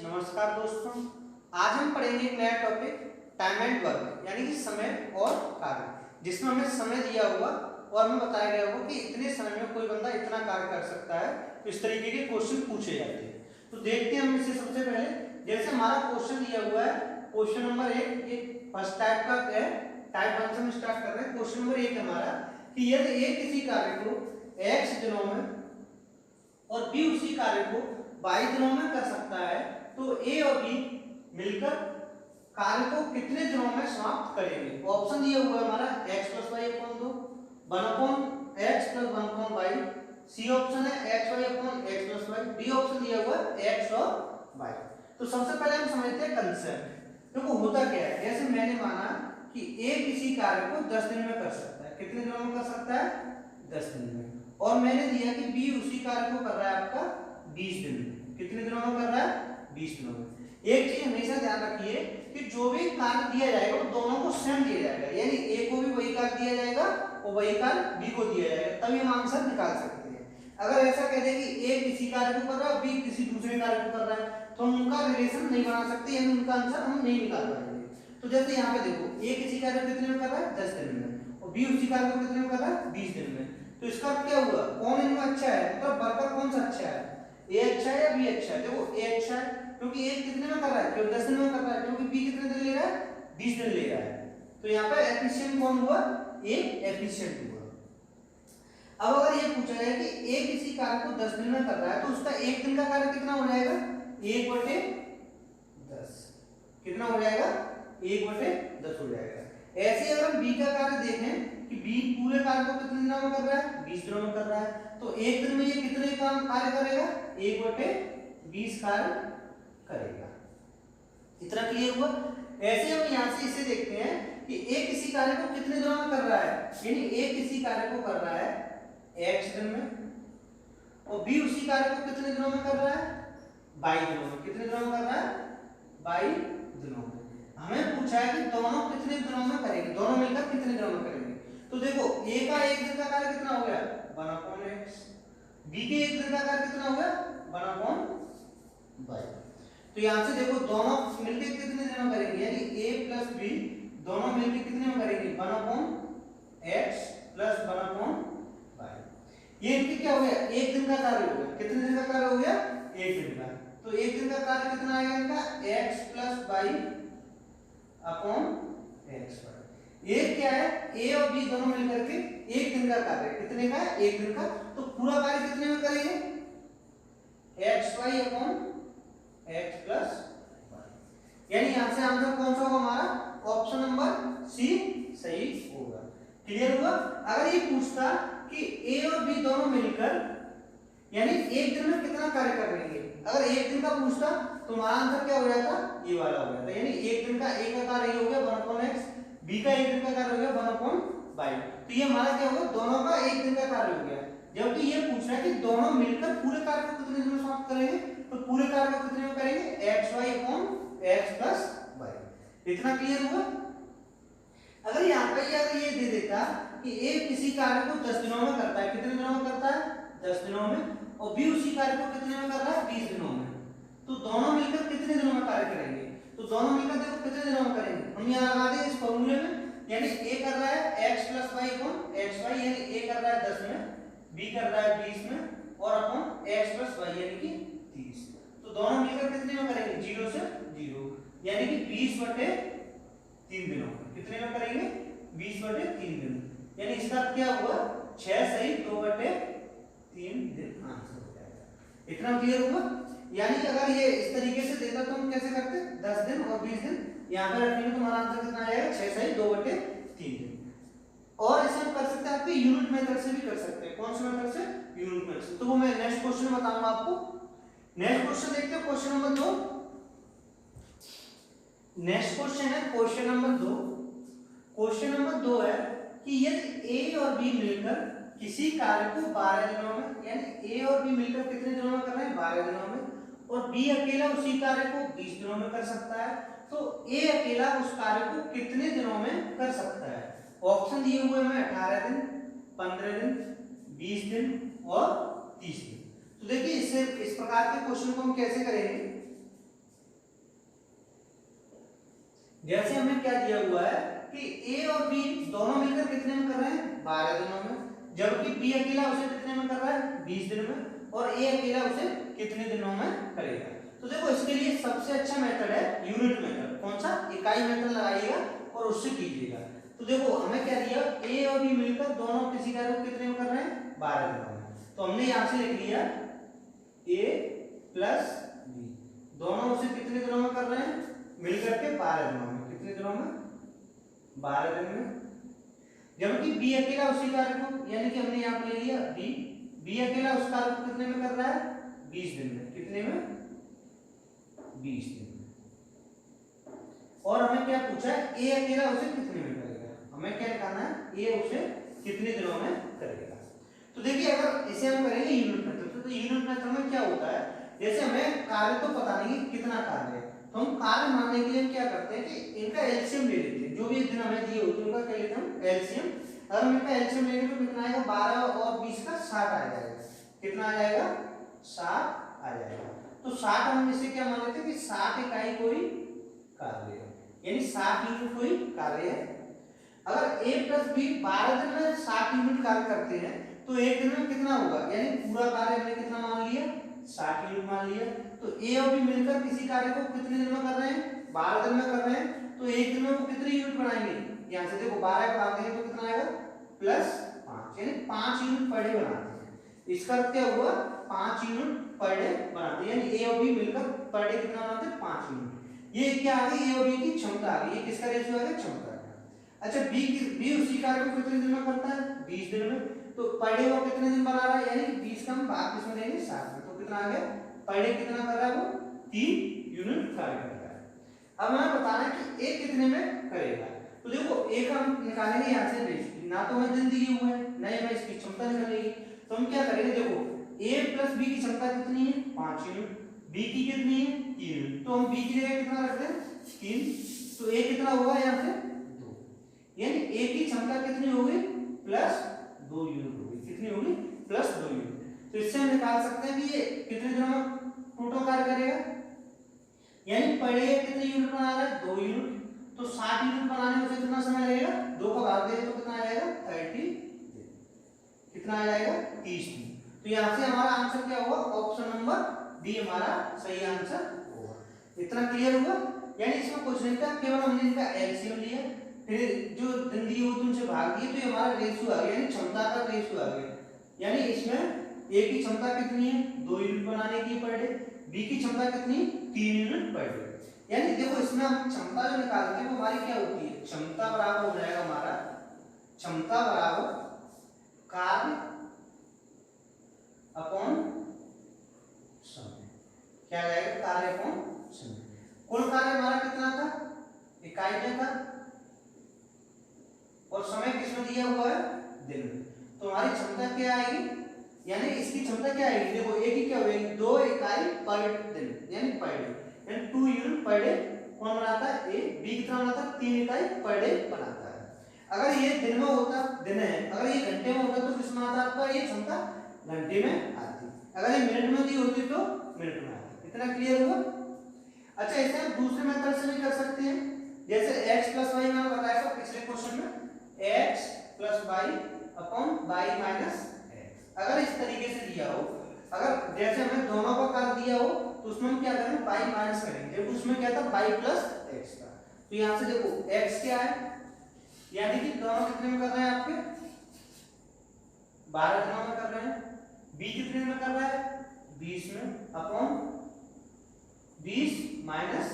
नमस्कार दोस्तों। आज हम पढ़ेंगे एक नया टॉपिक टाइम एंड वर्क यानी कि समय और कार्य, जिसमें हमें समय दिया हुआ और हमें बताया गया होगा कि इतने समय में कोई बंदा इतना कार्य कर सकता है। तो इस तरीके के क्वेश्चन पूछे जाते हैं। तो देखते हैं हम इसे। सबसे पहले जैसे हमारा क्वेश्चन दिया हुआ है, क्वेश्चन नंबर 1, ये फर्स्ट टाइप का है। टाइप 1 से हम स्टार्ट कर रहे हैं। क्वेश्चन नंबर 1 हमारा कि यदि ए किसी कार्य को x दिनों में और बी उसी कार्य को y दिनों में कर सकता है, तो ए और बी मिलकर कार्य को कितने दिनों में समाप्त करेंगे। ऑप्शन दिया हुआ है हमारा x + y / 2, 1/x + 1/y। C option है x y / x + y। D option दिया हुआ है x और y। तो सबसे पहले हम समझते हैं कंसेप्ट। देखो होता क्या है, जैसे मैंने माना कि ए किसी कार्य को 10 दिन में कर सकता है। कितने दिनों में कर सकता है? 10 दिन में। और मैंने दिया कि बी उसी कार्य को कर रहा है आपका 20 दिन में। कितने दिनों में कर रहा है? 20 दिनों में। एक चीज हमेशा ध्यान रखिए कि जो भी कार्य दिया जाएगा वो दोनों को सेम दिया जाएगा, यानी ए को भी वही कार्य दिया जाएगा और वही कार्य बी को दिया जाएगा, तभी हम आंसर निकाल सकते हैं। अगर ऐसा कह दे कि ए किसी कार्य को कर रहा है, बी किसी दूसरे कार्य को कर रहा है, तो हम उनका रिलेशन नहीं बना सकते, यानी उनका आंसर हम नहीं निकाल पाएंगे। तो जैसे यहाँ पे देखो, ए किसी कार्य को कितने में कर रहा है? 10 दिन में, और बी उसी कार्य को कितने में कर रहा है? 20 दिन में। तो इसका क्या हुआ, कौन इनमें अच्छा है, मतलब वर्कर कौन सा अच्छा है, ए अच्छा है या बी अच्छा है? देखो ए अच्छा है, क्योंकि ए कितने में कर रहा है? केवल 10 दिन में कर रहा है, क्योंकि बी कितने दिन ले रहा है? 20 दिन ले रहा है। तो यहाँ पे एफिशिएंट कौन हुआ? ए एफिशिएंट हुआ। अब अगर ये पूछा जाए कि ए किसी कार्य को 10 दिन में कर रहा है, तो उसका एक दिन का कार्य कितना हो जाएगा? 1/10। कितना हो जाएगा? 1/10 हो जाएगा। ऐसे अगर हम बी का कार्य देखें कि बी पूरे कार्य को कितने दिनों में कर रहा है? 20 दिनों में कर रहा है, तो एक दिन में ये कितने काम कार्य करेगा? 1/20 कार्य करेगा। इतना क्लियर हुआ। ऐसे हम यहां से इसे देखते हैं कि ए किसी कार्य को कितने दिनों में कर रहा है, यानी ए किसी कार्य को कर रहा है x दिन में, और बी उसी कार्य को कितने दिनों में कर रहा है? 22 दिनों में। कितने दिनों में कर रहा है? 22 दिनों में। हमें पूछा है कि दोनों कितने दिनों में करेंगे, दोनों मिलकर कितने दिनों में करेंगे। तो देखो ए का एक दिन का कार्य कितना हो गया? 1/x। बी के एक दिन का कार्य कितना हो गया? 1/22। तो यहां से देखो दोनों मिलकर कितने दिनों में करेंगे, यानी a + b दोनों मिलकर कितने में करेंगे? 1/x + 1/22। ये इनके क्या हो गया? एक दिन का कार्य हो गया। कितने दिन का कार्य हो गया? एक दिन का। तो एक दिन का कार्य कितना आएगा इनका? x + y/x। ये क्या है? a और b दोनों मिलकर के एक दिन का कार्य। कितने का है? एक दिन का। तो पूरा कार्य कितने में करेंगे? xy/x + y। यानी यहां से आंसर कौन सा होगा हमारा? ऑप्शन नंबर सी सही होगा। क्लियर हुआ। अगर ये पूछता कि ए और बी दोनों मिलकर यानी एक दिन में कितना कार्य कर रहे हैं, अगर एक दिन का पूछता तो हमारा आंसर क्या हो जाता? ये वाला हो जाता। यानी एक दिन का ए का कार्य हो गया 1/x, बी का एक दिन का कार्य हो गया 1/22। तो ये हमारा क्या होगा? दोनों का एक दिन का कार्य हो गया। जबकि ये पूछ रहा है कि दोनों मिलकर पूरे कार्य को कितने दिन में समाप्त करेंगे, तो पूरे कार्य को कितने में करेंगे? xy/x + y। इतना क्लियर हुआ। अगर यहाँ पे अगर ये दे देता कि ए किसी कार्य को 10 दिनों में करता है, कितने दिनों में करता है? 10 दिनों में, और बी उसी कार्य को कितने में कर रहा है? 20 दिनों में, तो दोनों मिलकर कितने दिनों में कार्य करेंगे? तो दोनों मिलकर देखो कितने दिनों में करेंगे। हम यहाँ लगा दें इस फॉर्मूले में, यानी ए कर रहा है x + y/xy, यानी ए कर रहा है 10 में, बी कर रहा है 20 में, और x + y यानी कि 30। तो दोनों मिलकर कितने में करेंगे? 0 से 0, यानी कि 20/3 दिनों में। कितने में करेंगे? 20/3 दिन। यानी इसका क्या हुआ? 6 सही 2/3 दिन आंसर हो जाएगा। इतना क्लियर हुआ। यानी अगर ये इस तरीके से देता तो हम कैसे करते? 10 दिन और 20 दिन यहाँ पर रखेंगे तो हमारा आंसर कितना आएगा? 6 सही 2/3 दिन। और इसे हम कर सकते हैं आपके यूनिट मेथड से भी कर सकते हैं। कौन से मेथड से? यूनिट मेथड से। तो वो मैं नेक्स्ट क्वेश्चन बताऊंगा आपको। नेक्स्ट क्वेश्चन देखते हैं, क्वेश्चन नंबर 2। नेक्स्ट क्वेश्चन है क्वेश्चन नंबर 2। क्वेश्चन नंबर 2 है कि यदि ए और बी मिलकर किसी कार्य को 12 दिनों में, यानी ए और बी मिलकर कितने दिनों में कर रहे हैं? 12 दिनों में, और बी अकेला उसी कार्य को 20 दिनों में कर सकता है, तो ए अकेला उस कार्य को कितने दिनों में कर सकता है? ऑप्शन दिए हुए हैं 18 दिन, 15 दिन, 20 दिन और 30 दिन। तो देखिए इससे इस प्रकार के क्वेश्चन को हम कैसे करेंगे। जैसे हमें क्या दिया हुआ है कि ए और बी दोनों मिलकर कितने में कर रहे हैं 12 दिनों में, जबकि बी अकेला उसे कितने में कर रहा है 20 दिन में, और ए अकेला उसे कितने दिनों में करेगा। तो देखो इसके लिए सबसे अच्छा मेथड है यूनिट मेथड। कौन सा? इकाई मेथड लगाइएगा और उससे कीजिएगा। तो देखो हमें क्या दिया, ए और बी मिलकर दोनों किसी कार्य को कितने में कर रहे हैं 12 दिनों में। तो हमने यहां से लिख लिया ए प्लस बी दोनों उसे कितने दिनों में कर रहे हैं मिलकर के 12 दिनों में। कितने दिनों में 12 दिन में। जबकि बी अकेला उसी कार्य को, यानी कि हमने यहां पे ले लिया बी अकेला उस कार्य को कितने में कर रहा है 20 दिन में। कितने में 20 दिन में। और हमें क्या पूछा है ए अकेला उसे कितने में करेगा, हमें क्या निकालना है ए उसे कितने दिनों में करेगा। तो देखिए अगर इसे हम करेंगे यूनिट मेथड, तो यूनिट मेथड में क्या होता है, जैसे हमें कार्य तो पता नहीं कितना कार्य है, तो हम कार्य मानने के लिए क्या करते हैं कि इनका एलसीएम ले लेते हैं। जो भी दिन हमें दिए होते हैं उनका क्या लेते हैं हम एलसीएम। अगर हम इनका एलसीएम लेंगे तो कितना आएगा 12 और 20 का 60 आ जाएगा। कितना आ जाएगा 60 आ जाएगा। तो 60 हम इसे क्या मान लेते हैं कि 60 इकाई कोई कार्य है, यानी 60 यूनिट कोई कार्य है। अगर a प्लस बी 12 दिन में 60 यूनिट कार्य करते हैं तो एक दिन में कितना होगा, यानी पूरा कार्य हमने कितना मान लिया 60 यूनिट मान लिया। तो a और b मिलकर किसी कार्य को कितने दिन में कर रहे हैं 12 दिन में कर रहे हैं। तो एक दिन में वो कितने यूनिट बनाएंगे, यहां से देखो 12 काट देंगे तो कितना आएगा प्लस 5, यानी 5 यूनिट पर डे बनाते हैं। इसका अर्थ क्या हुआ 5 यूनिट पर डे बनाते हैं, यानी a और b मिलकर पर डे कितना बनाते हैं 5 यूनिट। ये क्या आ गई a और b की क्षमता आ गई। ये किसका रेशियो आ गया क्षमता का। अच्छा बी उसी कार्य को कितने दिन में करता है 20 दिन में। तो पर डे वो कितने दिन बना रहा है, यानी कि 20 का हम भाग किसमें देंगे 60 में। तो कितना आ गया पर डे कितना कर रहा है वो 3 यूनिट कार्य कर रहा है। अब हमें बताना है कि ए कितने में करेगा। तो देखो ए का हम निकालेंगे यहाँ से रेशियो, ना तो हमें दिन दिए हुए हैं ना हमें इसकी क्षमता निकालेगी। तो हम क्या करेंगे, देखो a प्लस बी की क्षमता कितनी है 5 यूनिट, b की कितनी है 3 यूनिट। तो हम b की जगह कितना रखते हैं 3। तो a कितना होगा यहाँ से 2, यानी a की क्षमता कितनी होगी प्लस 2 यूनिट होगी। कितनी होगी प्लस 2 यूनिट। तो इससे हम निकाल सकते हैं कि ये कितने दिनों में टोटल कार्य करेगा, यानी पर डे कितने यूनिट बना रहा है 2 यूनिट। तो 60 यूनिट बनाने में उसे कितना समय लगेगा 2 का भाग देंगे तो कितना आ जाएगा 30 दिन। कितना आ जाएगा 30 दिन। तो यहाँ से हमारा आंसर क्या होगा ऑप्शन नंबर डी हमारा सही आंसर होगा। इतना क्लियर हुआ, यानी इसमें कुछ नहीं था, केवल हमने इनका एलसीएम लिया, फिर जो दिन दिए होते उनसे भाग दिए, तो ये हमारा रेशियो आ गया, यानी क्षमता का रेशियो आ गया। यानी इसमें ए की क्षमता कितनी है 2 यूनिट बनाने की पर डे, बी की क्षमता कितनी 3 यूनिट पर डे। यानी देखो इसमें हम क्षमता जो निकालते हैं वो हमारी क्या होती है, क्षमता बराबर हो जाएगा हमारा क्षमता बराबर कार्य अपॉन समय। क्या जाएगा कार्य अपॉन समय। कुल कार्य हमारा कितना था इकाई में था, और समय किसमें दिया हुआ है दिन में। तो हमारी क्षमता क्या आएगी, यानी इसकी क्षमता क्या आएगी, देखो ए की क्या होगी 2 इकाई पर दिन, यानी पर डे, यानी 2 यूनिट पर डे कौन बनाता है ए। बी कितना बनाता है 3 इकाई पर डे बनाता है। अगर ये दिन में होता दिन है, अगर ये घंटे में होता तो किसमें आता आपका ये क्षमता घंटे में आती, अगर ये मिनट में दी होती तो मिनट में आती। इतना क्लियर हुआ। अच्छा इसे हम दूसरे मेथड से भी कर सकते हैं, जैसे x प्लस वाई मैंने बताया था पिछले क्वेश्चन में, x plus y upon y minus x. अगर इस तरीके से दिया हो, अगर जैसे हमें दोनों का कार्य दिया हो तो उसमें हम क्या करेंगे वाई माइनस करेंगे, जब उसमें क्या था वाई प्लस एक्स था। तो यहाँ से देखो x क्या है, यानी कि दोनों कितने में कर रहे हैं आपके 12 दिनों में कर रहे हैं, b कितने में कर रहा है 20 में, अपॉन 20 माइनस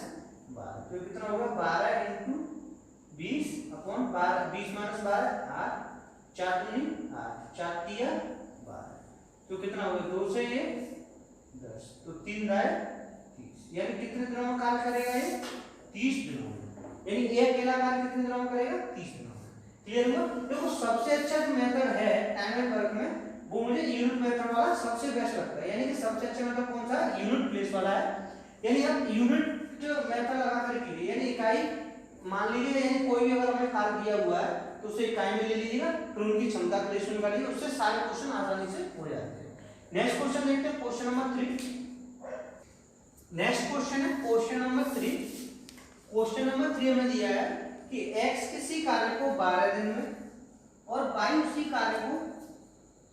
12, तो कितना होगा 12 इंटू 20 अपॉन 12, 20 माइनस 12 8, 4 दूनी 8, 4 तिया 12, तो कितना होगा 2 से ये 10, तो 3 दाए 30, यानी कितने दिनों में कार्य करेगा ये 30 दिनों में, यानी एक अकेला कार्य कितने दिनों में करेगा 30 दिनों में। क्लियर हुआ। देखो सबसे अच्छा जो मेथड है टाइम एंड वर्क में वो मुझे यूनिट मेथड वाला सबसे बेस्ट लगता है, यानी कि सबसे अच्छा मेथड कौन सा है यूनिट प्लेस वाला है। यानी हम यूनिट मेथड लगा करके लिए, यानी इकाई मान लीजिए, यानी कोई भी अगर हमें कार्य दिया हुआ है तो उसे इकाई में ले लीजिएगा, फिर उनकी क्षमता का रेशियो निकालिए, उससे सारे क्वेश्चन आसानी से हो जाते हैं। नेक्स्ट क्वेश्चन देखते हैं क्वेश्चन नंबर 3। नेक्स्ट क्वेश्चन है क्वेश्चन नंबर 3। क्वेश्चन नंबर 3 में दिया है कि x किसी कार्य को 12 दिन में और y उसी कार्य को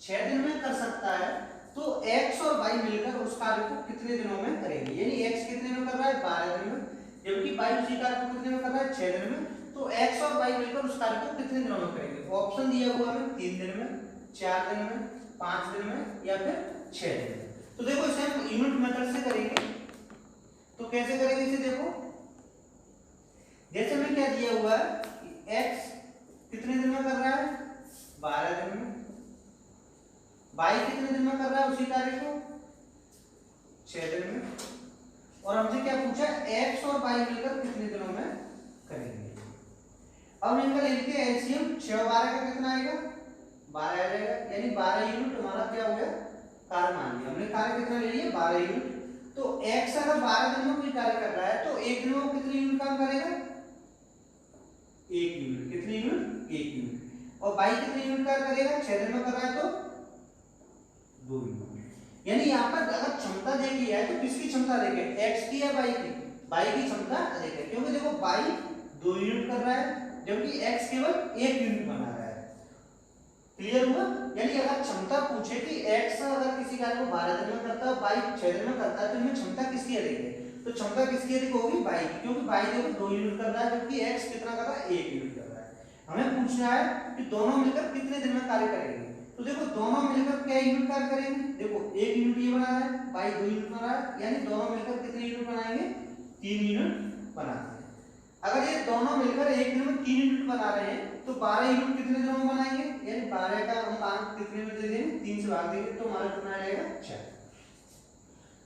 6 दिन में कर सकता है, तो x और y मिलकर उस कार्य को कितने दिनों में करेंगे। यानी x कितने में कर रहा है 12 दिन में, जबकि y उसी कार्य को कितने में कर रहा है 6 दिन में, तो x और y मिलकर उस कार्य को कितने दिनों में करेंगे। ऑप्शन दिया हुआ है 3 दिन में, 4 दिन में, 5 दिन में या फिर 6 दिन में। तो देखो इसे हम यूनिट मेथड से करेंगे। तो कैसे करेंगे इसे देखो, जैसे में क्या दिया हुआ है कि x कितने दिन में कर रहा है 12 दिन में, y कितने दिन में कर रहा है उसी कार्य को 6 दिन में, और हमसे क्या पूछा x और y मिलकर कितने दिनों में करेंगे। अब इनका ले लेते हैं एलसीएम, 6 और 12 का कितना आएगा 12 आ जाएगा, यानी 12 यूनिट हमारा क्या हो गया कार्य मान लिया हमने। कार्य कितना ले लिया 12 यूनिट। तो x अगर 12 दिन में कोई कार्य कर रहा है तो एक दिन में कितने यूनिट काम करेगा 1 यूनिट। कितने यूनिट 1 यूनिट। और y कितने यूनिट कार्य करेगा 6 दिन में कर रहा है तो 2 यूनिट। यानी यहाँ पर अगर क्षमता देखी है तो किसकी क्षमता देखे x की या y की। y की क्षमता देखे, क्योंकि देखो y 2 यूनिट कर रहा है जबकि x केवल 1 यूनिट बना रहा है। क्लियर हुआ। यानी अगर क्षमता पूछे कि x अगर किसी कार्य को 12 दिन में करता है y 6 दिन में करता है, तो इनमें क्षमता किसकी अधिक है। तो क्षमता किसकी अधिक होगी y की, क्योंकि y देखो 2 यूनिट कर रहा है जबकि x कितना कर रहा है 1 यूनिट कर रहा है। हमें पूछना है कि दोनों मिलकर कितने दिन में कार्य करेंगे। तो देखो दोनों मिलकर क्या यूनिट कार्य करेंगे। देखो 1 यूनिट ये बना रहा है, y 2 यूनिट बना रहा है, यानी दोनों मिलकर कितने यूनिट बनाएंगे 3 यूनिट बनाते हैं। अगर ये दोनों मिलकर एक दिन में 3 यूनिट बना रहे हैं तो 12 यूनिट कितने दिनों में बनाएंगे। यानी 12 का हम अंक कितने में दे देंगे 3 से भाग देंगे तो हमारा कितना आएगा 4।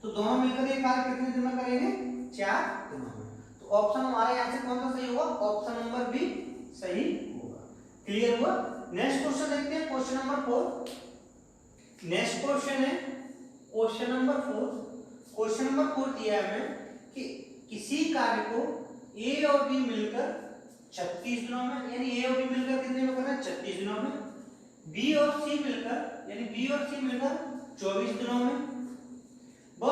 तो दोनों मिलकर ये कार्य कितने दिन में करेंगे 4 दिनों में। तो ऑप्शन हमारा यहाँ से कौन सा सही होगा, ऑप्शन नंबर बी सही होगा। क्लियर हुआ। नेक्स्ट क्वेश्चन देखते हैं, क्वेश्चन नंबर 4। नेक्स्ट क्वेश्चन है क्वेश्चन नंबर 4। क्वेश्चन नंबर 4 दिया है हमें कि किसी कार्य को A और B मिलकर 36 दिनों में, यानी A और B मिलकर कितने में करना है 36 दिनों में, B और C मिलकर यानी B और C मिलकर 24 दिनों में, वो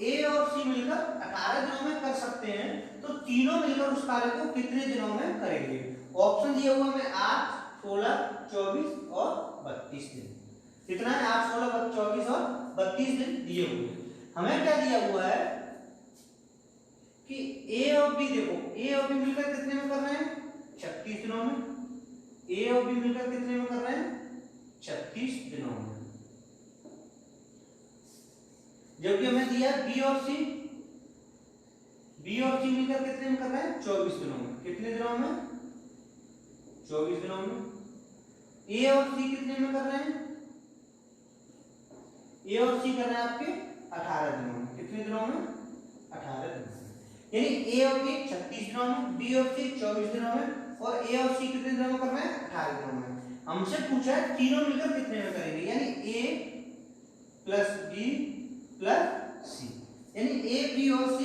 A और C मिलकर 18 दिनों में कर सकते हैं, तो तीनों मिलकर उस कार्य को कितने दिनों में करेंगे। ऑप्शन दिया हुआ है 8, 16, 24 और 32 दिन। कितना है 8, 16, 24 और 32 दिन दिए हुए हैं। हमें क्या दिया हुआ है कि A और B, देखो A और B मिलकर कितने में कर रहे हैं 36 दिनों में। A और B मिलकर कितने में कर रहे हैं 36 दिनों में, जबकि हमें दिया B और C मिलकर कितने में कर रहे हैं 24 दिनों में। कितने दिनों में 24 दिनों में। A और C कितने में कर रहे हैं, A और C कर रहे हैं आपके 18 दिनों में। कितने दिनों में 18 दिनों में। यानी A और B 36 दिनों में, B और C 24 दिनों में, और A और C कितने दिनों में कर रहे हैं 18 दिनों में। हमसे पूछा है तीनों मिलकर कितने में करेंगे, यानी A plus B plus C, यानी A, B और C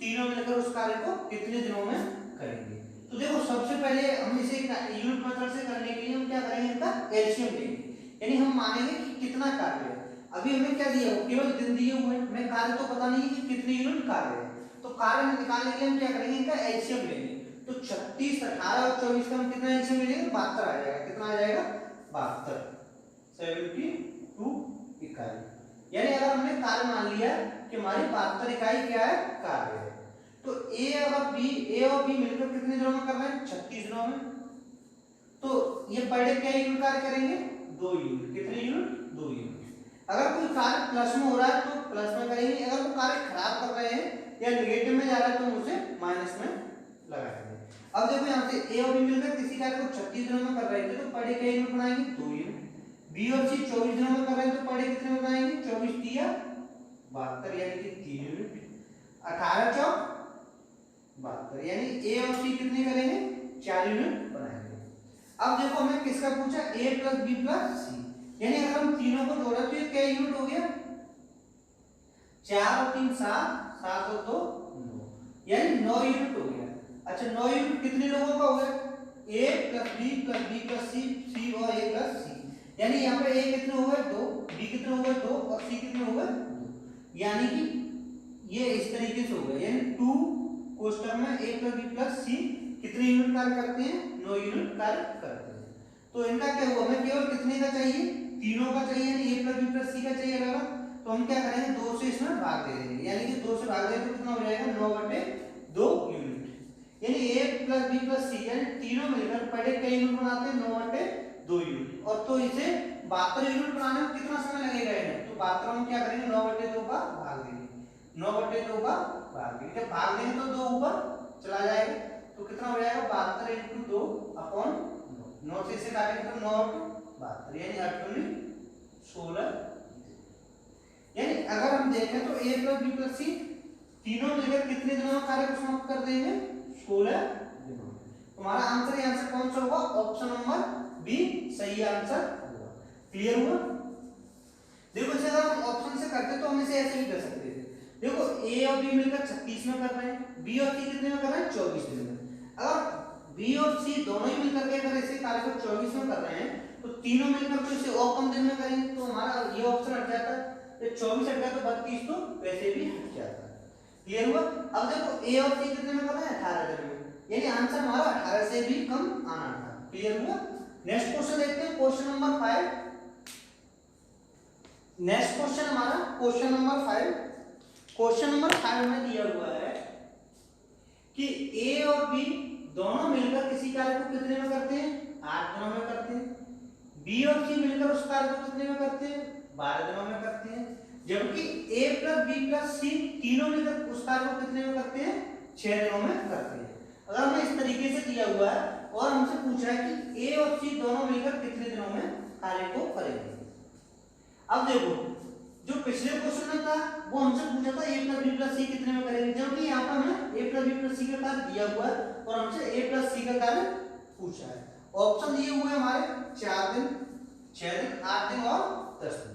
तीनों मिलकर उस कार्य को कितने दिनों में करेंगे। तो देखो सबसे पहले हम इसे यूनिट मेथड से करने के लिए हम क्या करेंगे, इनका एलसीएम लेंगे, यानी हम मानेंगे कि कितना कार्य है। अभी हमें क्या दिया हुआ, केवल दिन दिए हुए हैं, हमें कार्य तो पता नहीं है कि कितने यूनिट कार्य है। तो कार्य निकालने के लिए हम क्या करेंगे, इनका एलसीएम लेंगे। तो 36, 18 और 24 का हम कितना एलसीएम लेंगे 72 आ जाएगा। कितना आ जाएगा 72, 72 इकाई। यानी अगर हमने कार्य मान लिया कि हमारी 72 इकाई क्या है कार्य है, तो A और B मिलकर कितने दिनों में कर रहे हैं 36 दिनों में। तो ये पर डे क्या यूनिट कार्य करेंगे 2 यूनिट। कितने यूनिट 2 यूनिट। अगर कोई कार्य प्लस में हो रहा है तो प्लस में करेंगे, अगर कोई कार्य खराब कर रहे हैं या नेगेटिव में जा रहा है तो हम उसे माइनस में लगाएंगे। अब देखो यहाँ से A और B मिलकर किसी कार्य को 36 दिनों में कर रहे थे तो पर डे क्या यूनिट बनाएंगे 2 यूनिट। B और C 24 दिनों में कर रहे हैं तो पर डे कितने में बनाएंगे 24 दिया 72, यानी कि 3 यूनिट। 18 चौक 72, यानी A और C कितने करेंगे 4 यूनिट बनाएंगे। अब देखो हमें किसका पूछा A plus B plus C, यानी अगर हम तीनों को जोड़ा तो ये क्या यूनिट हो गया 4 और 3 7, 7 और 2 9, यानी 9 यूनिट हो गया। अच्छा 9 यूनिट कितने लोगों का हो गया A plus B plus B plus C और A प्लस C, यानी यहाँ पे A कितने हो गए 2, B कितने हो गए 2 और C कितने हो गए 2, यानी कि ये इस तरीके से हो गया, यानी 2 कोष्टक में a plus b plus c कितने यूनिट कार्य करते हैं? 9 यूनिट कार्य करते हैं। तो इनका क्या हुआ, हमें केवल कितने का चाहिए? तीनों का चाहिए, यानी a plus b plus c का चाहिए अलग। तो हम क्या करेंगे, 2 से इसमें भाग दे देंगे, यानी कि 2 से भाग देंगे तो कितना हो जाएगा? 9/2 यूनिट, यानी a plus b plus c यानी तीनों मिलकर पर डे कई यूनिट बनाते हैं? 9/2 यूनिट। और तो इसे 72 यूनिट बनाने में कितना समय लगेगा इन्हें? तो 72 हम क्या करेंगे, 9/2 का भाग देंगे, 9/2 का भाग देंगे। जब भाग देंगे तो 2 ऊपर चला जाएगा, तो कितना हो जाएगा? 72 × 2 अपॉन 9 से इसे काटेंगे तो 9 72, यानी 8 16। यानी अगर हम देखें तो a plus b plus c तीनों मिलकर कितने दिनों में कार्य को समाप्त कर देंगे? 16 दिनों। तुम्हारा आंसर यहाँ से कौन सा होगा? ऑप्शन नंबर बी सही आंसर होगा। क्लियर हुआ? देखो इसे अगर हम ऑप्शन से करते तो हम इसे ऐसे भी कर सकते थे। देखो a और b मिलकर 36 में कर रहे हैं, b और c कितने में कर रहे हैं? 24 दिन में। अगर b और c दोनों ही मिलकर के अगर ऐसे कार्य को 24 में कर रहे हैं तो तीनों मिलकर तो इसे और कम दिन में करेंगे, तो हमारा ये ऑप्शन हट जाता है। ये 24 हट गया तो 32 तो वैसे भी हट जाता है। क्लियर हुआ? अब देखो a और c कितने में कर रहे हैं? 18 दिन में, यानी आंसर हमारा 18 से भी कम आना था। क्लियर हुआ? नेक्स्ट क्वेश्चन देखते हैं, क्वेश्चन नंबर 5। नेक्स्ट क्वेश्चन हमारा क्वेश्चन नंबर 5। क्वेश्चन नंबर 5 में दिया हुआ है कि a और b दोनों मिलकर किसी कार्य को कितने में करते हैं? 8 दिनों में करते हैं। b और c मिलकर उस कार्य को कितने में करते हैं? 12 दिनों में करते हैं। जबकि a plus b plus c तीनों मिलकर उस कार्य को कितने में करते हैं? 6 दिनों में करते हैं। अगर हमें इस तरीके से दिया हुआ है और हमसे पूछा है कि a और c दोनों मिलकर कितने दिनों में कार्य को करेंगे। अब देखो जो पिछले क्वेश्चन में था वो हमसे पूछा था a plus b plus c कितने में करेंगे, जबकि यहाँ पर हमें a plus b plus c का कार्य दिया हुआ है और हमसे a प्लस c का कार्य पूछा है। ऑप्शन दिए हुए हमारे 4 दिन, 6 दिन, 8 दिन और 10 दिन।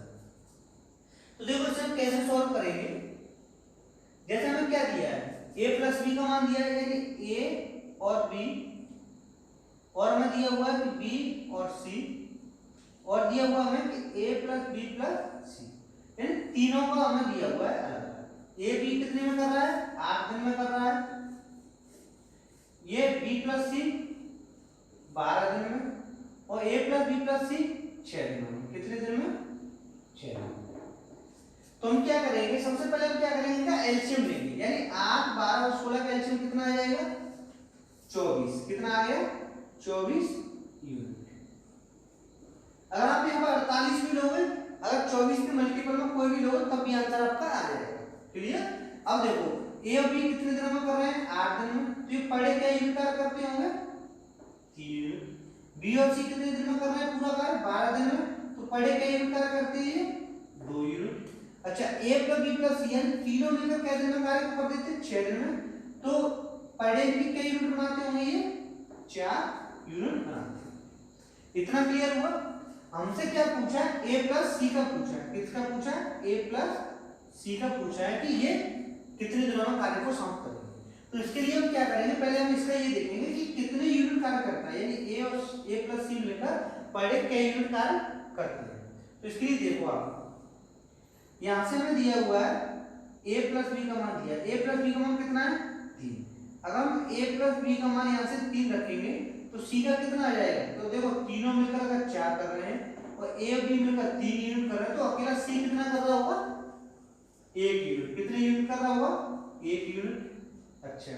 तो देखो इसे हम कैसे सॉल्व करेंगे। जैसे हमें क्या दिया है, a प्लस b का मान दिया है, यानी a और b, और हमें दिया हुआ है कि b और c, और दिया हुआ हमें कि a plus b plus c, यानी तीनों का हमें दिया हुआ है अलग अलग। a b कितने में कर रहा है? 8 दिन में कर रहा है। ये b प्लस c 12 दिन में, और a plus b plus c 6 दिनों में। कितने दिन में? 6 दिन में। तो हम क्या करेंगे, सबसे पहले हम क्या करेंगे, इनका एलसीएम लेंगे, यानी 8, 12 और 16 का एलसीएम कितना आ जाएगा? 24। कितना आ गया? 24 यूनिट। अगर आप यहाँ पर 48 भी लोगे, अगर 24 के मल्टीपल में कोई भी लोगे तब भी आंसर आपका आ जाएगा। क्लियर? अब देखो a और b कितने दिनों में कर रहे हैं? 8 दिन में। तो ये पर डे क्या यूनिट कार्य करते होंगे? 3 यूनिट। b और c कितने दिन में कर रहे हैं पूरा कार्य? 12 दिन में। तो पर डे क्या यूनिट कार्य करते हैं? 2 यूनिट। अच्छा a plus b plus c यानी तीनों मिलकर क्या दिन में कार्य कर देते हैं? 6 दिन में। तो पर डे भी क्या यूनिट बनाते होंगे? ये 4 यूनिट बनाते हैं। इतना क्लियर हुआ? हमसे क्या पूछा है? a प्लस c का पूछा है। किसका पूछा है? a प्लस c का पूछा है कि ये कितने दिनों में कार्य को समाप्त करेंगे। तो इसके लिए हम क्या करेंगे, पहले हम इसका ये देखेंगे कि कितने यूनिट कार्य करता है, यानी a और a प्लस c मिलकर पर डे क्या यूनिट कार्य करते हैं। तो इसके लिए देखो आप यहां से हमें दिया हुआ है a प्लस b का मान दिया है। a प्लस b का मान कितना है? 3। अगर हम a प्लस b का मान यहां से 3 रखेंगे तो c का कितना आ जाएगा? तो देखो तीनों मिलकर अगर 4 कर रहे हैं और a और b मिलकर 3 यूनिट कर रहे हैं तो अकेला c कितना कर रहा होगा? 1 यूनिट। कितने यूनिट कर रहा होगा? 1 यूनिट। अच्छा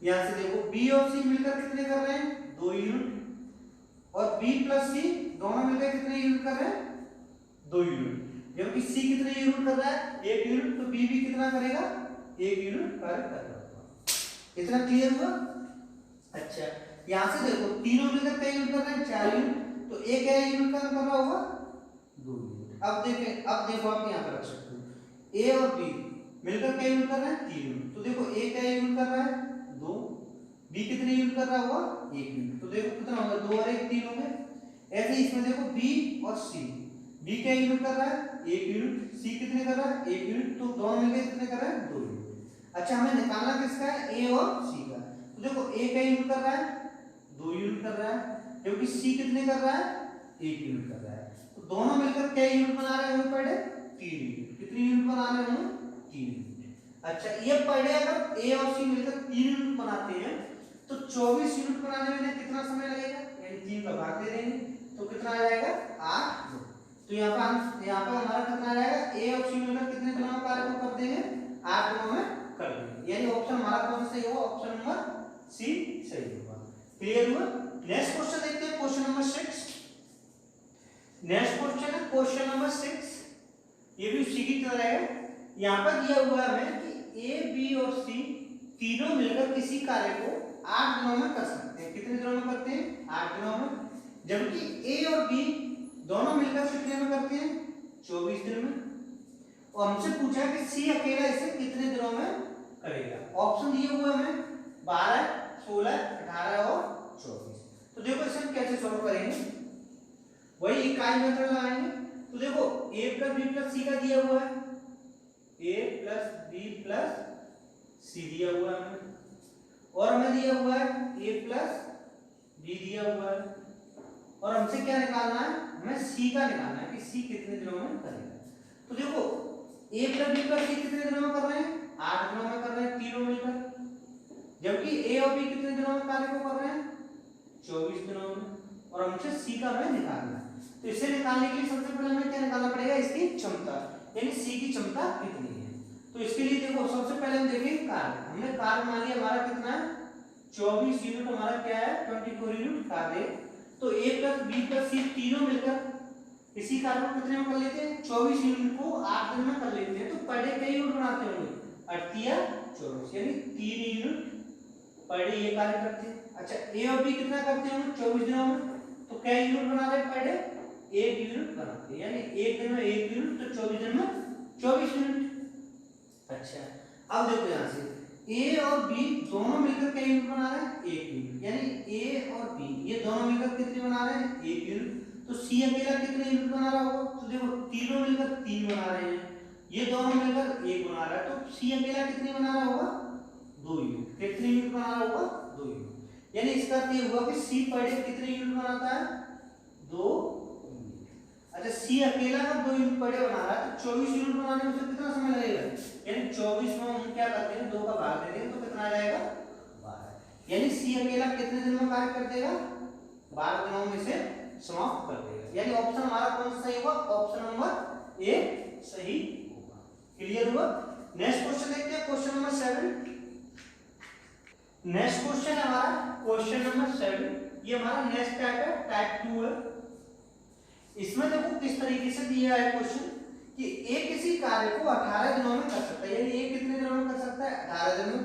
यहां से देखो b और c मिलकर कितने कर रहे हैं? 2 यूनिट। और b प्लस c दोनों मिलकर कितने यूनिट कर रहे हैं? 2 यूनिट। जबकि c कितने यूनिट कर रहा है? 1 यूनिट। तो b भी कितना करेगा? 1 यूनिट कार्य कर रहा होगा। इतना क्लियर हुआ? अच्छा यहां से देखो तीनों मिलकर क्या यूनिट कर रहे हैं? 4 यूनिट। तो a क्या यूनिट कार्य कर रहा होगा? 2 यूनिट। अब देखो आप यहां पर रख सकते हो a और b मिलकर क्या यूनिट कर रहे हैं? 3 यूनिट। तो देखो a क्या यूनिट कर रहा है? 2। b कितने यूनिट कर रहा होगा? 1 यूनिट। तो देखो कितना होगा? 2 और 1 3 हो गए। ऐसे ही इसमें देखो b और c, b क्या यूनिट कर रहा है? 1 यूनिट। c कितने कर रहा है? 1 यूनिट। तो दोनों मिलकर कितने कर रहा है? 2 यूनिट। अच्छा हमें निकालना किसका है? a और c का। तो देखो a क्या यूनिट कर रहा है? 2 यूनिट कर रहा है। जबकि c कितने कर रहा है? 1 यूनिट कर रहा है। तो दोनों मिलकर क्या यूनिट बना रहे होंगे पर डे? 3 यूनिट। कितनी यूनिट बना रहे होंगे? 3 यूनिट। अच्छा ये पर डे अगर ए और सी मिलकर 3 यूनिट बनाते हैं तो 24 यूनिट बनाने में कितना समय लगेगा, यानी 3 का भाग दे देंगे तो कितना आ जाएगा 8। तो यहाँ पर हमारा कितना आ जाएगा, ए और सी मिलकर कितने दिनों में कार्य को कर देंगे, 8 दिनों में कर देंगे। यानी ऑप्शन हमारा कौन सा सही होगा, ऑप्शन नंबर सी सही होगा। क्लियर हुआ। नेक्स्ट क्वेश्चन देखते हैं, क्वेश्चन नंबर 6। नेक्स्ट क्वेश्चन है क्वेश्चन नंबर 6, ये भी उसी की तरह है। यहाँ पर दिया हुआ है कि ए बी और सी तीनों मिलकर किसी कार्य को 8 दिनों में कर सकते हैं। कितने दिनों में करते हैं, 8 दिनों में। जबकि ए और बी दोनों मिलकर कितने में करते हैं, 24 दिन में। और हमसे पूछा कि सी अकेला इसे कितने दिनों में करेगा। ऑप्शन दिए हुए हमें 12, 16, 18 और 24। तो देखो इसे हम कैसे सॉल्व करेंगे, वही इकाई मेथड लगाएंगे। तो देखो a प्लस बी प्लस सी का दिया हुआ है, a प्लस बी प्लस सी दिया हुआ है हमें, और हमें दिया हुआ है a प्लस बी दिया हुआ है, और हमसे क्या निकालना है, हमें c का निकालना है कि c कितने दिनों में करेगा। तो देखो a प्लस बी प्लस सी कितने दिनों में कर रहे हैं, 8 दिनों में कर रहे हैं तीनों मिलकर। जबकि a और b कितने दिनों में कार्य को कर रहे हैं, 24 दिनों में। और हमसे c का हमें निकालना है। तो इसे निकालने के लिए सबसे पहले हमें क्या निकालना पड़ेगा, इसकी क्षमता, यानी c की क्षमता कितनी है। तो इसके लिए देखो सबसे पहले हम देखेंगे कार्य। हमने कार्य मान लिया हमारा कितना है, 24 यूनिट हमारा क्या है, 24 यूनिट कार्य। तो a प्लस बी प्लस सी तीनों मिलकर इसी कार्य को कितने में कर लेते हैं, 24 यूनिट को 8 दिन में कर लेते हैं। तो पर डे कई यूनिट बनाते होंगे, 8 या 24, यानी 3 यूनिट पर डे ये कार्य करते हैं। अच्छा ए और बी कितना करते होंगे, 24 दिनों में। तो क्या यूनिट बना रहे हैं पर डे, 1 यूनिट बनाते हैं, यानी 1 दिन में 1 यूनिट, तो 24 दिन में 24 यूनिट। अच्छा अब देखो यहाँ से ए और बी दोनों मिलकर क्या यूनिट बना रहे हैं, 1 यूनिट, यानी ए और बी ये दोनों मिलकर कितने बना रहे हैं, 1 यूनिट। तो सी अकेला कितने यूनिट बना रहा होगा, तो देखो तीनों मिलकर 3 बना रहे हैं, ये दोनों मिलकर 1 बना रहा है। तो सी अकेला कितने बना रहा होगा, 2 यूनिट। कितने यूनिट बना रहा होगा, 2 यूनिट। यानी इसका अर्थ ये हुआ कि सी पर डे कितने यूनिट बनाता है, 2 यूनिट। अच्छा सी अकेला का 2 यूनिट पर डे बना रहा है, तो 24 यूनिट बनाने में उसे कितना समय लगेगा, यानी 24 में हम क्या करते हैं, 2 का भाग दे देंगे तो कितना आ जाएगा, 12। यानी सी अकेला कितने दिन में कार्य कर देगा, 12 दिनों में इसे समाप्त कर देगा। यानी ऑप्शन हमारा कौन सा सही होगा, ऑप्शन नंबर ए सही होगा। क्लियर हुआ। नेक्स्ट क्वेश्चन देखते हैं, क्वेश्चन नंबर 7। नेक्स्ट क्वेश्चन है हमारा क्वेश्चन नंबर 7। ये हमारा नेक्स्ट टाइप है, टाइप 2 है। इसमें देखो किस तरीके से दिया है क्वेश्चन कि ए किसी कार्य को 18 दिनों में कर सकता है, यानी ए कितने दिनों में कर सकता है, 18 दिन में।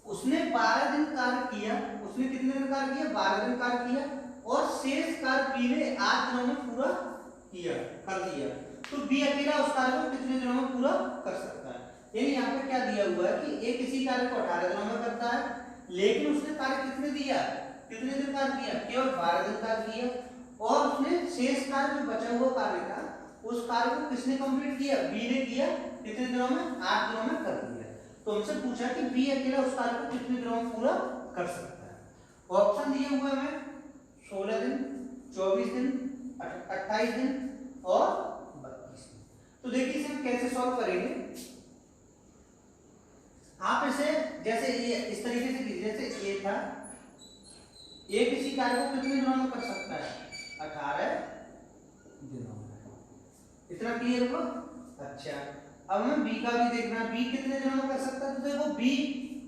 उसने 12 दिन कार्य किया, उसने कितने दिन कार्य किया, 12 दिन कार्य किया, और शेष कार्य बी ने 8 दिनों में पूरा किया, कर दिया। तो बी अकेला उस कार्य को कितने दिनों में पूरा कर सकता है। यानी यहाँ पे क्या दिया हुआ है कि ए किसी कार्य को 18 दिनों में करता है, लेकिन उसने कार्य कितने दिया, कितने दिन कार्य किया, केवल 12 दिन कार्य किया। और उसने शेष कार्य जो बचा हुआ कार्य था उस कार्य को किसने कंप्लीट किया, बी ने किया, कितने दिनों में, 8 दिनों में कर दिया। तो हमसे पूछा कि बी अकेला उस कार्य को कितने दिनों में पूरा कर सकता है। ऑप्शन दिए हुए हमें 16 दिन, 24 दिन, 28 दिन और 32 दिन। तो देखिए इसे हम कैसे सॉल्व करेंगे। आप इसे जैसे ये इस तरीके से कीजिए, जैसे ये था, ए किसी कार्य को कितने दिनों में कर सकता है, 18 दिनों में। इतना क्लियर हुआ। अच्छा अब हमें बी का भी देखना है, बी कितने दिनों में कर सकता है। तो देखो बी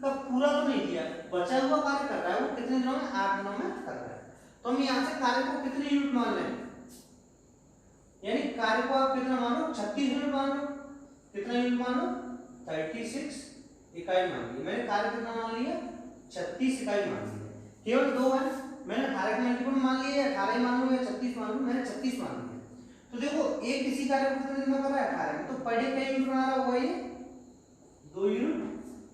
का पूरा तो नहीं किया, बचा हुआ कार्य कर रहा है, वो कितने दिनों में, 8 दिनों में कर रहा है। तो हम यहाँ से कार्य को कितने यूनिट मान लें, यानी कार्य को आप कितना मानो, 36 यूनिट मान लो। कितना यूनिट मान लो, 36 इकाई मान ली। मैंने कार्य कितना मान लिया, 36 इकाई मान लिया। केवल 2 है, मैंने 18 के मल्टीपल मान लिया, 18 ही मान लूं या 36 मान लूं, मैंने 36 मान लिया। तो देखो ए किसी कार्य को कितने दिन में कर रहा है, 18 में। तो पर डे क्या यूनिट बना रहा होगा, ये 2 यूनिट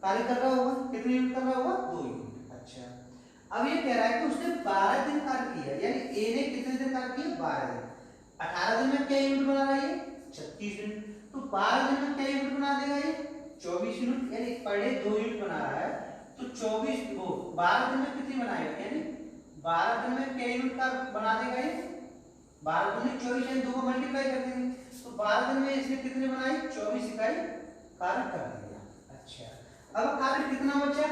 कार्य कर रहा होगा। कितने यूनिट कर रहा होगा, 2 यूनिट। अच्छा अब ये कह रहा है कि उसने 12 दिन कार्य किया, यानी ए ने कितने दिन कार्य किया, 12 दिन। 18 दिन में क्या यूनिट बना रहा है, ये 36 यूनिट। तो 12 दिन में क्या यूनिट बना देगा, ये 24 यूनिट, यानी पर डे 2 यूनिट बना रहा है। तो 24 वो 12 दिन में कितनी बनाएगा, यानी 12 दिन में क्या यूनिट का बना देगा, ये 12 दूनी 24 यानी 2 को मल्टीप्लाई कर देंगे। तो 12 दिन में इसने कितने बनाई, 24 इकाई कार्य कर दिया। अच्छा, अब कार्य कितना बचा,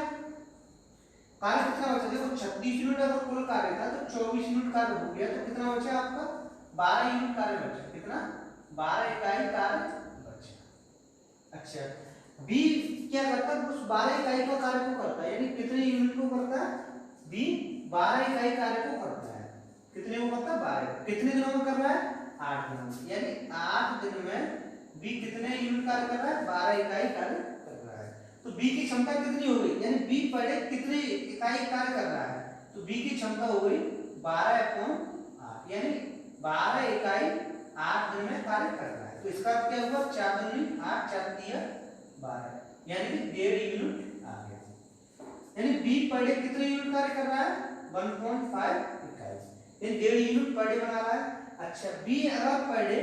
कार्य कितना बचा, देखो 36 यूनिट अगर कुल कार्य था तो 24 यूनिट कार्य हो गया, तो कितना बचा आपका 12 यूनिट कार्य बचा, कितना 12 इकाई कार्य बचा। अच्छा, बी क्या करता है, उस 12 इकाई का कार्य को करता है, यानी कितने यूनिट को करता है, बी 12 इकाई कार्य को करता है, कितने को करता है 12, कितने दिनों में कर रहा है 8 दिनों में, यानी 8 दिन में बी कितने यूनिट कार्य कर रहा है, 12 इकाई कार्य कर रहा है। तो बी की क्षमता कितनी हो गई, यानी बी पर डे कितनी इकाई कार्य कर रहा है, तो बी की क्षमता हो गई 12/8, यानी 12 इकाई 8 दिन में कार्य कर रहा है। तो इसका क्या हुआ, 4 दूनी 8, 4 तिया 12, यानी कि 1.5 यूनिट आ गया। यानी बी पर डे कितने यूनिट कार्य कर रहा है, 1.5 इकाई, यानी 1.5 यूनिट पर डे बना रहा है। अच्छा, बी अगर पर डे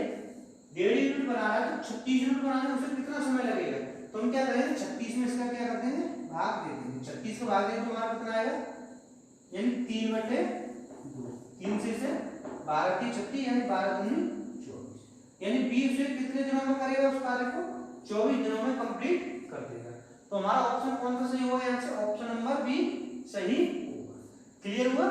1.5 यूनिट बना रहा है तो 36 यूनिट बनाने में उसे कितना समय लगेगा, तो हम क्या करेंगे 36 में इसका क्या कर देंगे, भाग दे देंगे, 36 को भाग देंगे तो हमारा कितना आएगा, यानी 3/2, 3 से 12 की 36, यानी 12 दूनी 24, यानी बी उसे कितने दिनों में करेगा, उस कार्य को 24 दिनों में कंप्लीट कर देगा। तो हमारा ऑप्शन कौन सा सही होगा, यहाँ से ऑप्शन नंबर बी सही होगा। क्लियर हुआ।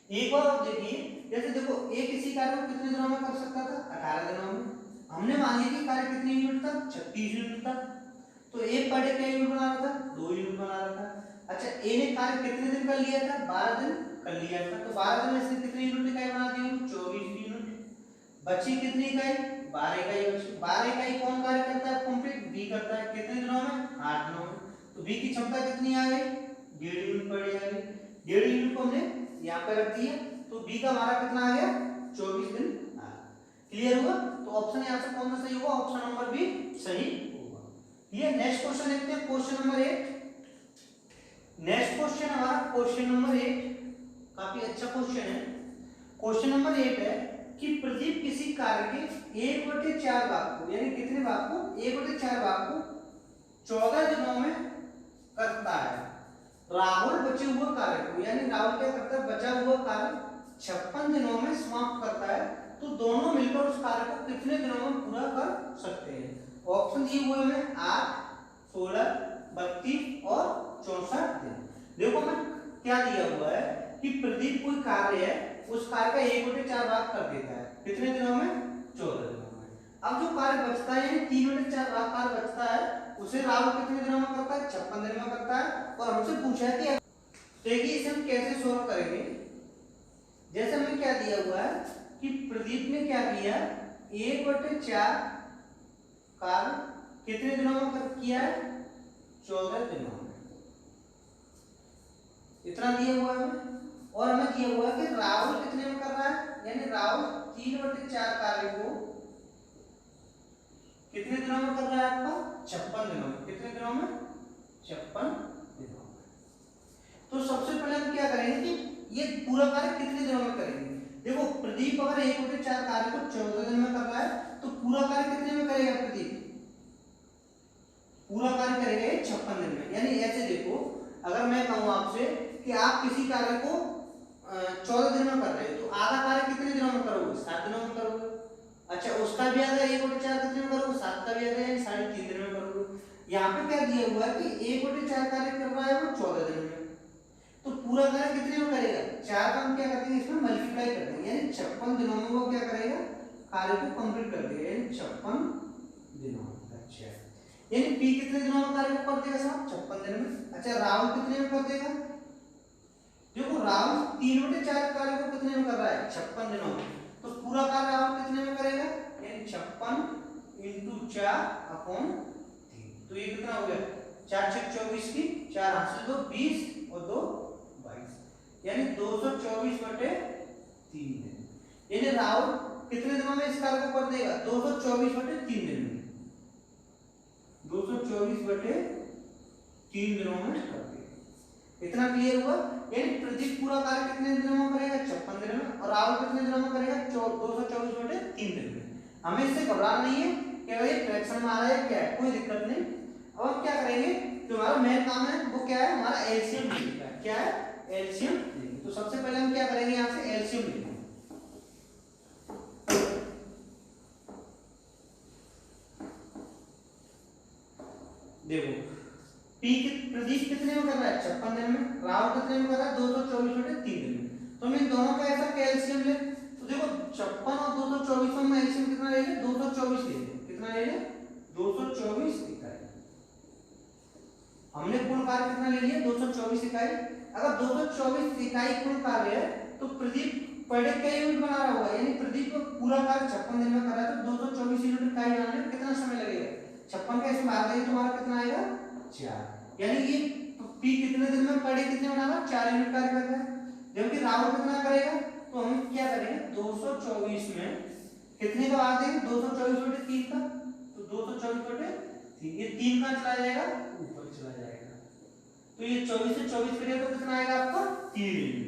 एक बार और देखिए, जैसे देखो एक इसी कार्य को कितने दिनों में कर सकता था, 18 दिनों में। हमने मान लिया कि कार्य कितने यूनिट था, 36 यूनिट था, तो एक पर डे क्या यूनिट बना रहा था, 2 यूनिट बना रहा था। अच्छा, ए ने कार्य कितने दिन कर लिया था, 12 दिन कर लिया था, तो 12 दिन में इसने कितने यूनिट इकाई बना दी, 24 यूनिट। बची कितनी इकाई, 12 इकाई बची। 12 इकाई कौन कार्य करता है कंप्लीट, बी करता है, कितने दिनों में, 8 दिनों में। तो बी की क्षमता कितनी आ गई, 1.5 यूनिट पर डे आ गई। 1.5 यूनिट को हमने यहाँ पे रख दिया, तो बी का हमारा कितना आ गया, 24 दिन आ गया। क्लियर हुआ। तो ऑप्शन यहाँ से कौन सा सही होगा, ऑप्शन नंबर बी सही होगा। ये नेक्स्ट क्वेश्चन देखते हैं, क्वेश्चन नंबर 8। नेक्स्ट क्वेश्चन हमारा क्वेश्चन नंबर 8 काफी अच्छा क्वेश्चन है। क्वेश्चन नंबर 8 है कि प्रदीप किसी कार्य के 1/4 भाग को, यानी कितने भाग को, 1/4 भाग को 14 दिनों में करता है। राहुल बचे हुए कार्य को, यानी राहुल क्या करता है, बचा हुआ कार्य 56 दिनों में समाप्त करता है, तो दोनों मिलकर उस कार्य को कितने दिनों में पूरा कर सकते हैं। ऑप्शन दिए हुए हैं 8, 16, 32 और 64 दिन। देखो मैं क्या दिया हुआ है कि प्रदीप कोई कार्य है, उस कार्य का 1/4 भाग कर देता है, कितने दिनों में, 14 दिनों में। अब जो कार्य बचता है, यानी 3/4 भाग कार्य बचता है, उसे राहुल कितने दिनों में करता है, 56 दिन में करता है। और हमसे पूछा है कि देखिए इसे हम कैसे सोल्व करेंगे। जैसे हमें क्या दिया हुआ है कि प्रदीप ने क्या किया, 1/4 कार्य कितने दिनों में किया है, 14 दिनों में, इतना दिया हुआ है हमें। और हमें दिया हुआ है कि राहुल कितने में कर रहा है, यानी राहुल 3/4 कार्य को कितने दिनों में कर रहा है आपका, 56 दिनों में। कितने दिनों में, 56 दिनों में। तो सबसे पहले हम क्या करेंगे कि ये पूरा कार्य कितने दिनों में करेंगे। देखो प्रदीप अगर 1/4 कार्य को 14 दिन में कर रहा है, तो पूरा कार्य कितने में करेगा प्रदीप, पूरा कार्य करेगा 56 दिन में। यानी ऐसे देखो, अगर मैं कहूं आपसे कि आप किसी कार्य को 14 दिन में कर रहे हो, तो आधा कार्य कितने दिनों में करोगे, 7 दिनों में करोगे। अच्छा, उसका भी आधा 1/4 कितने में करोगे, 7 का भी आधा, यानी 3.5 दिन में करोगे। यहाँ पे क्या दिया हुआ है कि 1/4 कार्य कर रहा है वो 14 दिन में, तो पूरा कार्य कितने में करेगा, 4 का हम क्या करते हैं, इसमें मल्टीप्लाई कर देंगे, यानी 56 दिनों में वो क्या करेगा, कार्य को कंप्लीट कर देगा, यानी 56 दिनों में। अच्छा, यानी पी कितने दिनों में कार्य को कर देगा साहब, 56 दिन में। अच्छा, राहुल कितने में कर देगा, देखो राहुल 3/4 कार्य को कितने में कर रहा है, 56 दिनों में, तो पूरा कार्य राहुल कितने में करेगा, यानी 56 × 4/3। तो ये कितना हो गया, 4 × 6 = 24 की 4 हाथ से 2 20 और 2 22, यानी 224/3 दिन। यानी राहुल कितने दिनों में इस कार्य को कर देगा, 224/3 दिन में, 224/3 दिनों में कर देगा। इतना क्लियर हुआ। यानी प्रदीप पूरा कार्य कितने दिनों में करेगा, 56 दिन में, और राहुल कितने दिनों में करेगा, 224/3 दिन में। हमें इससे घबराना नहीं है कि अगर ये फ्रैक्शन में आ रहा है क्या है, कोई दिक्कत नहीं। अब हम क्या करेंगे, जो हमारा मेन काम है वो क्या है, हमारा एलसीएम लिखना है। क्या है, एलसीएम। तो सबसे पहले हम क्या करेंगे, यहाँ से एलसीएम लिखेंगे। देखो प्रदीप कितने में कर रहा है 56 दिन में, राहुल कितने में कर रहा है 224 बटे 3 दिन में। तो हम इन दोनों का ऐसा क्या एलसीएम ले, तो देखो 56 और 224 में एलसीएम कितना ले ले 224 ले ले, कितना ले ले 224 इकाई। हमने कुल कार्य कितना ले लिया 224 इकाई। अगर 224 इकाई कुल कार्य है तो प्रदीप पर डे क्या यूनिट बना रहा होगा, यानी प्रदीप को पूरा कार्य 56 दिन में कर रहा है तो 224 यूनिट इकाई बनाने में कितना समय लगेगा, 56 का इसमें भाग देंगे तो हमारा कितना आएगा 4। यानी ये पी कितने दिन में पर डे कितने बना रहा है 4 यूनिट कार्य कर रहा है। जबकि राहुल कितना करेगा, तो हम क्या करेंगे 224 में कितने का भाग देंगे 224 बटे 3 का, तो 224 बटे 3, ये 3 का चला जाएगा ऊपर चला जाएगा, तो ये 24 से 24 करेगा तो कितना आएगा आपका 3 यूनिट।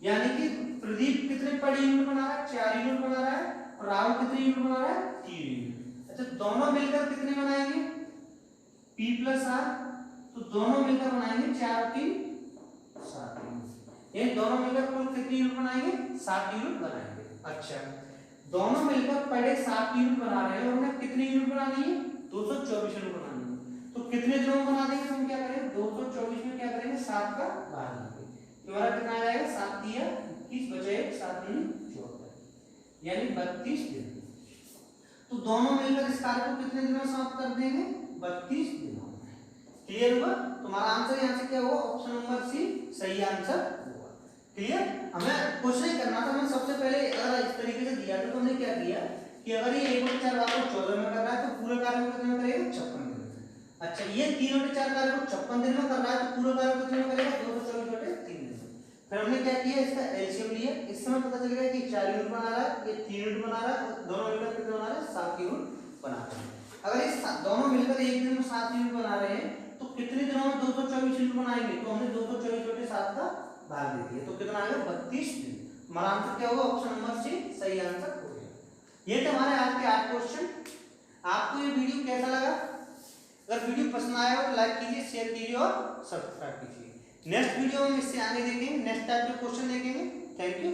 यानी कि प्रदीप कितने पर यूनिट बना रहा है 4 यूनिट बना रहा है और राहुल कितने यूनिट बना रहा है 3 यूनिट। अच्छा दोनों मिलकर कितने बनाएंगे P प्लस R, तो दोनों मिलकर बनाएंगे 4 3 7 यूनिट, ये दोनों मिलकर कुल कितने यूनिट बनाएंगे 7 यूनिट बनाएंगे। अच्छा दोनों मिलकर पर डे 7 यूनिट बना रहे हैं और उन्हें कितनी यूनिट बनानी है 224 यूनिट बनानी है, तो कितने दिनों में बना देंगे, हम क्या करेंगे 224 में क्या करेंगे 7 का भाग देंगे, तो हमारा कितना आ जाएगा 7 दिया 21 बचे 7 दूनी 14, यानी 32 दिन। तो दोनों मिलकर इस कार्य को कितने दिनों में समाप्त कर देंगे 32 दिनों में। क्लियर हुआ, तुम्हारा आंसर यहाँ से क्या हुआ ऑप्शन नंबर सी सही आंसर हुआ। क्लियर, हमें कुछ नहीं करना था, हमें सबसे पहले अगर इस तरीके से दिया था तो हमने क्या किया कि अगर ये 1/4 भाग को 14 में कर रहा है तो पूरे कार्य को कितने में करेगा 56 दिन में। अच्छा ये 3/4 कार्य को 56 दिन में कर रहा है तो पूरे कार्य को कितने में करेगा 224 बटे 3 दिन में। फिर हमने क्या किया इसका एलसीएम लिया, इससे हमें पता चल गया कि 4 यूनिट बना रहा है, ये 3 यूनिट बना रहा है, दोनों मिलकर कितने बना रहे हैं 7 यूनिट बना रहे हैं। अगर इस दोनों मिलकर एक दिन में 7 यूनिट बना रहे हैं तो कितने दिनों में 224 यूनिट बनाएंगे, तो हमने 224 बटे 7 का भाग दे दिया, तो कितना आएगा 32 दिन। हमारा आंसर क्या होगा ऑप्शन नंबर सी सही आंसर हो गया। ये थे हमारे आज के 8 क्वेश्चन। आपको ये वीडियो कैसा लगा, अगर वीडियो पसंद आया हो तो लाइक कीजिए, शेयर कीजिए और सब्सक्राइब कीजिए। नेक्स्ट वीडियो में इससे आगे देखेंगे, नेक्स्ट टाइप के क्वेश्चन देखेंगे। Thank you.